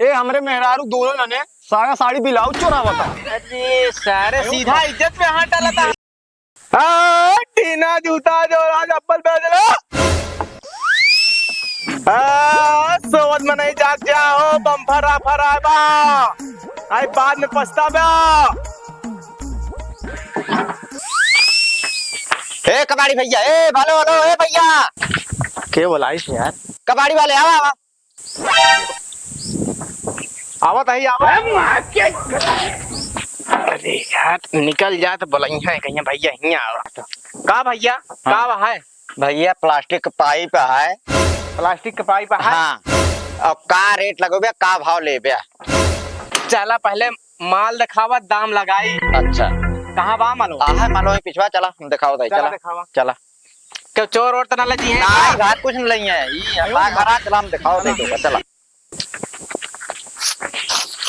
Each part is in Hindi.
ए हमरे मेहरारू दोनों ने साया साड़ी ब्लाउज चोरावा था। अरे सारे सीधा इज्जत पे हाथ डाला था। टीना जूता जो आज अब्बल बेच लो। सोवत में नहीं जाग जाओ बम्फर आफर आबा आई बाद में पछतावा। ए कबाड़ी भैया, ए भालो भालो, ए भैया क्या बोला इस यार? कबाड़ी वाले आवा आवा। आवत ही आवत। अरे यार निकल जा तो बोला यहाँ कहीं भैया यहाँ आवा। का भैया का है? भैया प्लास्टिक का पाइप है। प्लास्टिक का पाइप है। हाँ और का रेट लगोबे, का भाव लेबे? चला पहले माल दिखावा दाम लगाई। अच्छा कहाँ बा मालूम? है मालूम पिछवा चला हम दिखाओ दे। चला दिखावा। चला क्यों चोर और तो ना लगी है? ना घाट कुछ नहीं है ये अल्लाह घरा। चला हम दिखाओ दे तो चला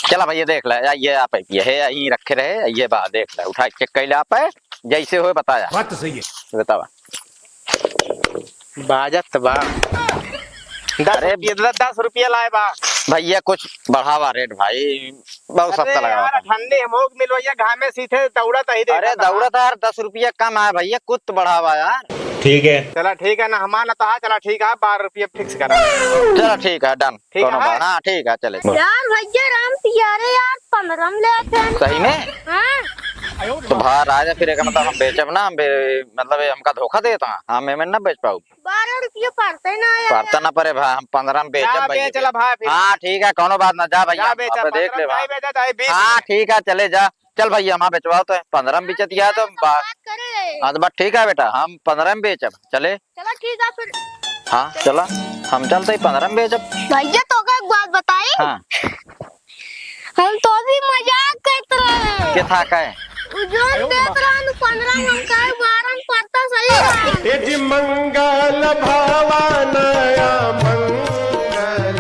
चला भैया देख ले ये आप ये है यही रखे रहे ये बा देख ले उठा चेक कर ले आप जैसे हो बताया। बात तो सही है। बतावा बाजत बा। 10 रुपया लाए बा भैया कुछ बढ़ावा रेट भाई बहुत सस्ता लगा। यार ठंडी हमोग मिलवैया घामे सीधे दौड़त ही। अरे दौड़त यार 10 रुपया कम है भैया कुछ बढ़ावा यार। ठीक है चला ठीक है ना हमारा तो हाँ चला ठीक है 12 रुपया फिक्स करा। चलो ठीक है डन। ठीक है हाँ ठीक है चले। यार भैया राम तियारे यार 15 में लेते हैं। सही में हाँ? तो बाहर आ जा फिर एक मतलब हम बेचब ना मतलब हमका धोखा देता हाँ मैं ना बेच पाऊ 12 रुपये पड़ते ना यार। पड़ता ना पड़े भाई हम 15 में बेचब भैया। चला भाई फिर। हाँ ठीक है कोनो बात ना जा भैया बेचा देख ले भाई। बेचा चाहे 20। हाँ ठीक है चले जा चल भैया हम बेचवाओ तो 15 में बेचत या तो बात करे। हाँ तो बस ठीक है बेटा हम 15 में बेचब चले। चलो ठीक है फिर। हाँ चला हम चलते 15 में बेचब। भैया तो का एक बात बताई। हाँ हम तो भी मजाक करते रहे। क्या था का है उजोन देत रहन 15 में का 12 में पड़ता सही है। यदि मंगल भवानया मंगल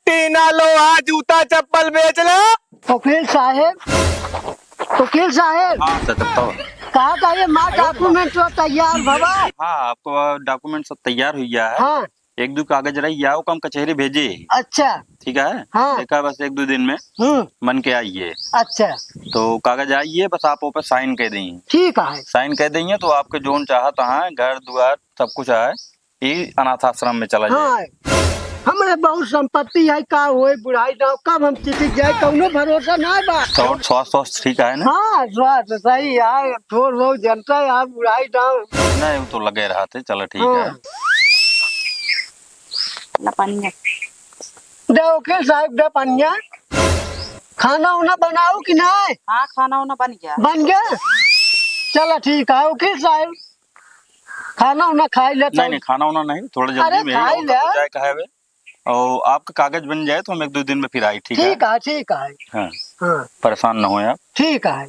टीना लो आज जूता चप्पल बेच लो। वकील साहेब हाँ तो कहा का ये माँ डॉक्यूमेंट तो तैयार भवा। हाँ आपको डॉक्यूमेंट सब तैयार हो गया है। हाँ एक दो कागज रही आओ कम कचहरी भेजे। अच्छा ठीक है हाँ। देखा बस एक दो दिन में मन के आइए। अच्छा तो कागज आइए बस आप ऊपर साइन कर देंगे। ठीक है साइन कर देंगे तो आपके जोन चाहता है घर द्वार सब कुछ है ये अनाथ आश्रम में चला जाए। हाँ हमारे बहुत संपत्ति है का होए बुढ़ाई ना कब हम चिट्ठी जाए कौनो भरोसा ना बा। स्वास्थ्य ठीक है ना? हाँ स्वास्थ्य सही है थोड़ बहुत जनता है बुढ़ाई ना नहीं वो तो लगे रहा थे चलो ठीक है। दे वकील साहब दे पनिया खाना उना बनाओ कि नहीं? हाँ खाना उना बन गया। चलो ठीक है वकील साहब खाना उना खाई ले। नहीं खाना उना नहीं थोड़ा जल्दी में खाई ले। जाए कहे वे और आपका कागज बन जाए तो हम एक दो दिन में फिर आई। ठीक है ठीक है हाँ हाँ परेशान न हो आप। ठीक है।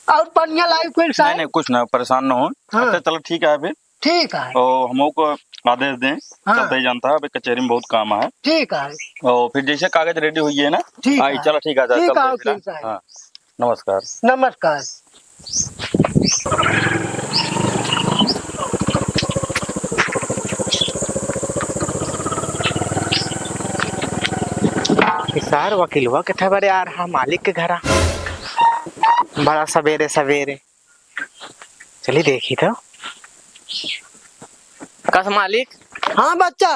और पनिया लाई वकील नहीं साहब? नहीं कुछ ना परेशान न हो। हाँ। अच्छा चलो ठीक है फिर ठीक है और हम को आदेश दें। हाँ। चलते ही जानता है अभी कचहरी में बहुत काम है। ठीक है और फिर जैसे कागज रेडी हुई है ना ठीक आई है। चलो ठीक है ठीक है, चलते वकील हैं फिर। साहब। हाँ नमस्कार। नमस्कार। सार वकील हुआ कितना बड़े आ रहा मालिक के घर बड़ा सवेरे सवेरे चलिए देखी तो कस मालिक। हाँ बच्चा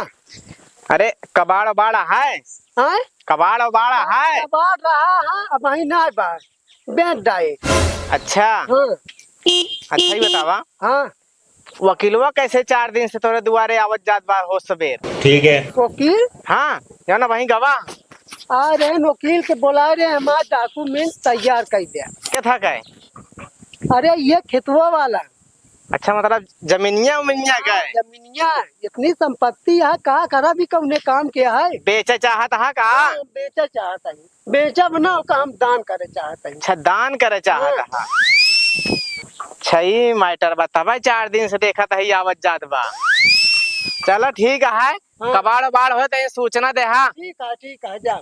अरे कबाड़ बाड़ा है हाँ कबाड़ बाड़ा है। बाढ़ रहा हाँ अब वही ना बाढ़ बेच डाए। अच्छा हाँ अच्छा ही बतावा हाँ वकीलवा कैसे 4 दिन से तोरे दुआरे आवत जात बा हो सवेर। ठीक है। वकील हाँ जो ना वही गवाह आ रहे हैं वकील के बुला रहे हैं हमारा डॉक्यूमेंट तैयार कर दिया। क्या था कहे? अरे ये खेतवा वाला अच्छा मतलब जमीनिया उमिनिया गए जमीनिया इतनी संपत्ति है कहा करा भी कौने काम किया है। बेचे चाहत हा का? बेचा चाहता है बेचा बना का हम दान करे चाहते हैं। अच्छा दान करे चाहत हा। अच्छा ही मैटर बतावा 4 दिन से देखा था आवत जात बा। चलो ठीक है हाँ। कबाड़ बाड़ हो तो सूचना दे। हाँ ठीक है जा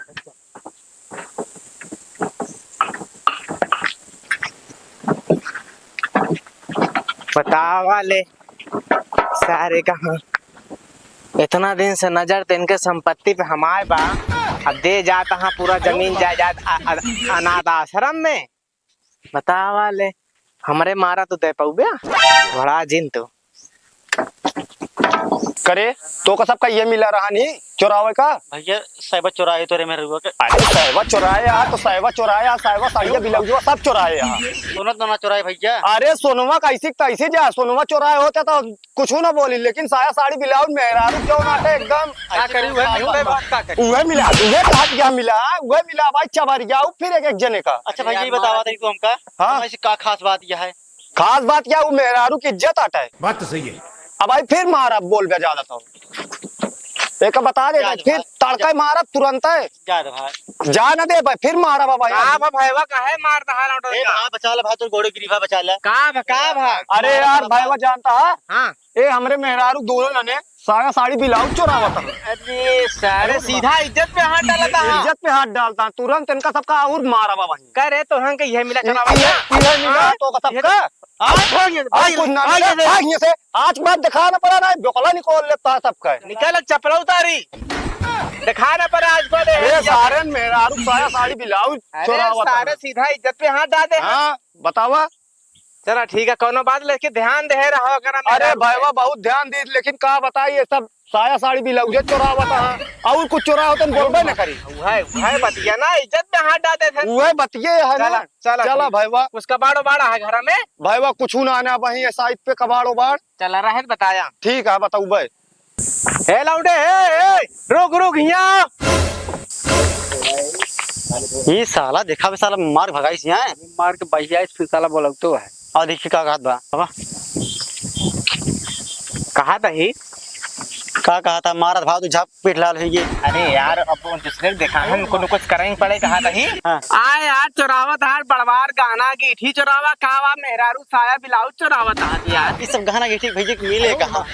बतावा ले सारे कहाँ इतना दिन से नजर तिनके संपत्ति पे हमारे बा, अब दे जाता हाँ पूरा जमीन जायदाद अनाथ आश्रम में। बतावा ले हमरे मारा तो दे पाऊ बे बड़ा जिन तो करे तो का सबका ये मिला रहा नहीं चुरावे का। भैया साहिबा चुराए तो रे मेरे रुआ के अरे साहिबा चुराए यार, तो साहिबा चुराए यार, साहिबा साड़िया बिलाउजुआ सब चुराए यार। सोनत ना चुराए भैया। अरे सोनुमा कैसी तैसे जा, सोनुमा चुराए होते तो कुछ ना बोली, लेकिन साया साड़ी बिलाउज मेहरारू क्यों नाटे एकदम क्या करी उहे मिला, उहे कहा क्या मिला, उहे मिला भाई चबरिया फिर एक जने का। अच्छा भैया ये बतावा दे तू हमका। हाँ। ऐसी का खास बात यह है? खास बात क्या, वो मेहरारू की इज्जत हटा है। बात तो सही है। अब भाई फिर मारा बोल गया ज्यादा तो एक बता दे फिर तड़का मारा तुरंत है जा दे भाई, जा न दे भाई फिर मारा बाबा यार। भाईवा काहे मारता है ए भाई बचा ले भाई, तो घोड़े गिरीफा बचा ले। का अरे यार भाईवा जानता है हाँ ए हमरे मेहरारू दोनों ने साया साड़ी बिलाउज चुरावता है। अरे सारे सीधा इज्जत पे हाथ डालता है। इज्जत पे हाथ डालता तुरंत इनका सबका और मारा बाबा कह रहे तो हम यह मिला चला ये मिला तो का सबका आज कुछ ना मिला, आज ये से आज बात दिखाना पड़ा ना, बोकला निकाल लेता है सबका। निकल चपला उतारी दिखाना पड़ा आज को ये सारे मेहरारू साया साड़ी बिलाउज चुरावता सारे है। सीधा इज्जत पे हाथ डालते हैं। हाँ बतावा। चला ठीक है कोनो बात लेके ध्यान दे रहा अगर। अरे भाईवा बहुत ध्यान दी, लेकिन कहा बताइए सब साया साड़ी बिलाउज चुरावता है और कुछ चुरावता बोलबे न करी। वह बतिया ना इज्जत पे हाथ डालते थे। वह बतिये है ना। चला भाईवा उसका बाड़ो बाड़ा है घर में। भाईवा कुछ ना आना वही साइड पे कबाड़ो बाड़। चला रहे बताया ठीक है बताऊ भाई। हे लौंडे हे रुक रुक यहाँ। ये साला देखा भी साला मार भगाई से है, मार के भैया इस फिर साला बोला तो है। और देखिए का बात बा बाबा कहा था ही का कहा था, मारा भाव तो झाप पीठ लाल है ये। अरे यार अब दूसरे को देखा हम कुछ करेंगे पड़े कहा था ही। हाँ। आए यार चुरावत हार बड़वार गहना गीठी चुरावा कावा मेहरारू साया ब्लाउज चुरावत हाथ यार। ये सब गहना गिठी भैया के मिले कहाँ?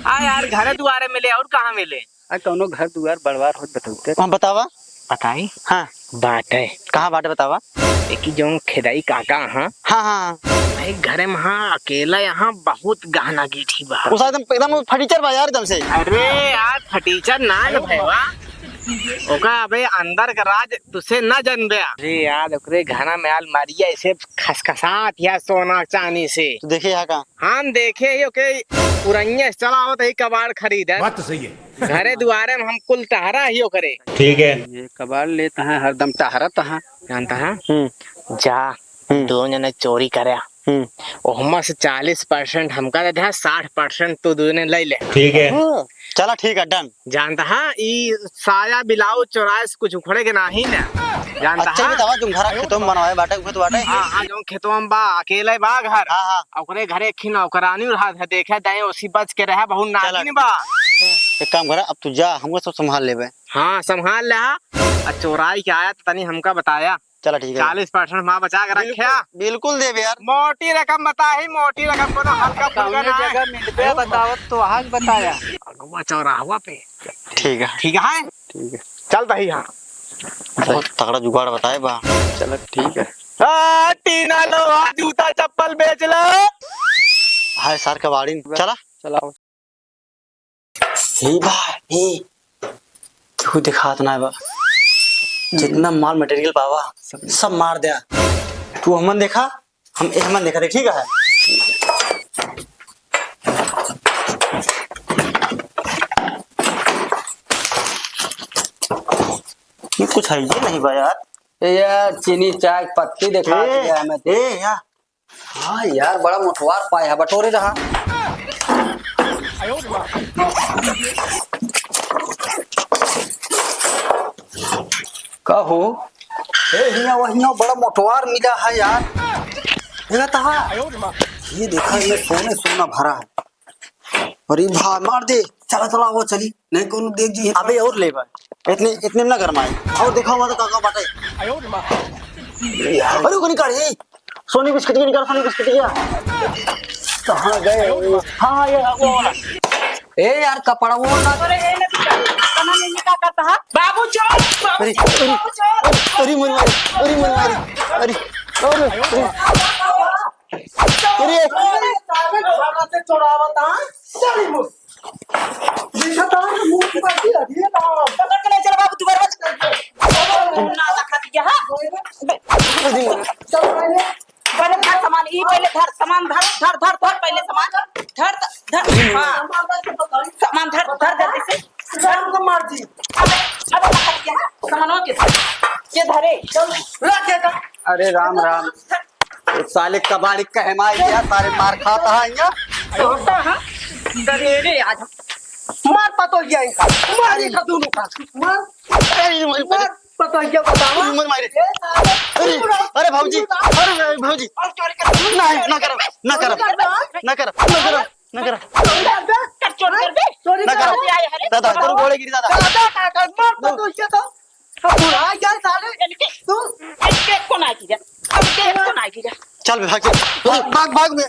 हाँ यार घरे दुआरे मिले और कहाँ मिले? कौनो घर दुआर बड़वार हो बताते। हाँ बतावा। बताई हाँ बात है कहाँ बात बतावा। एक जो खेदाई काका हाँ हाँ हाँ भाई घरे में हाँ अकेला यहाँ बहुत गहना गीठी बा। उस एकदम फर्नीचर बा यार एकदम से। अरे यार फटीचर ना न भैया ओका अबे अंदर का राज तुसे न जन गया। अरे यार ओकरे घना में अलमारिया ऐसे खसखसात या सोना चांदी से। तो देखिए यहाँ का हम देखे ही ओके पुरनिया चला होता ही कबाड़ खरीद बात तो सही है। घरे दुआरे में हम कुल टहरा ही करे। ठीक है। ये कबाड़ लेता है हरदम टहरता है। जानता है जा दो जने चोरी करे ओहमा से 40% हमका दे दे 60% तो दोने ले ले। ठीक है। चला ठीक है डन। जानता है ई साया बिलाउ चौराहे से कुछ उखड़े के नहीं ना जानता अच्छा है। बतावा तुम घर खेतों में बनवाए बाटे खेत बाटे। हाँ हाँ जो खेतों में बा अकेले बा घर। हाँ हाँ ओकरे घरे खी नौकरानी रहा है देखे दाएं उसी बच के रहा बहुत नागिन बा। एक काम करा अब तू जा हमको सब संभाल लेबे। हाँ संभाल ले चोराई के आया तो तनी हमका बताया। चला ठीक है 40% माँ बचा के रखा। बिल्कुल देबे यार। मोटी रकम बता ही मोटी रकम को हल्का फुल्का ना जगह मिलबे बतावत तो आज बताया अगवा चौराहा पे। ठीक है ठीक है ठीक है चल दही हाँ बहुत तगड़ा जुगाड़ बताए बा। चलो ठीक है। टीना लो जूता चप्पल बेच लो। हाय सर कबाड़ी चला चलाओ। हे भाई तू दिखात ना बा जितना माल मटेरियल पावा सब मार दिया। तू हमन देखा हम हमन देखा ठीक है। ये कुछ है ये नहीं बा यार। यार चीनी चाय पत्ती दिखा दिया हमें। यार हाँ यार बड़ा मोटवार पाया बटोरे रहा। कहो वही बड़ा मोटवार मिला है यार। ये देखा ये सोने सोना भरा है। अरे भाई मार दे चला चला वो चली नहीं कौन देख जी। अबे और ले बा इतने इतने ना गरमाए और देखा हुआ तो काका बाटे। अरे को निकाल ही सोनी बिस्किट की निकाल सोनी बिस्किट किया कहाँ गए। हाँ ये वो वाला ए यार कपड़ा वो ना बाबू चोर अरे अरे मन मारी अरे मन मारी अरे पकड़ के ले चल बाबू तू बर्बाद ना रखा दिया हां पहले धर सामान ई पहले धर सामान धर धर धर धर पहले सामान धर धर हां सामान धर धर जल्दी से धर को मार दी अब रखा दिया सामान के धरे रख अरे राम राम ये साले कबाड़ी कहमाई गया सारे मार खाता है यहाँ होता है दरेरे आज मार पतो गया इनका मार इनका दोनों का मार पतो गया बताओ उम्र मारे अरे भाऊजी अरे भाऊजी नहीं ना करो ना करो ना करो ना करो ना करो कर चोर कर दे चोरी ना करो दादा तेरे गोले गिरी दादा मार पतो गया तो बुढ़ा गया साले तू इसके को ना कीजिए अब के को ना कीजिए चल भाग भाग भाग में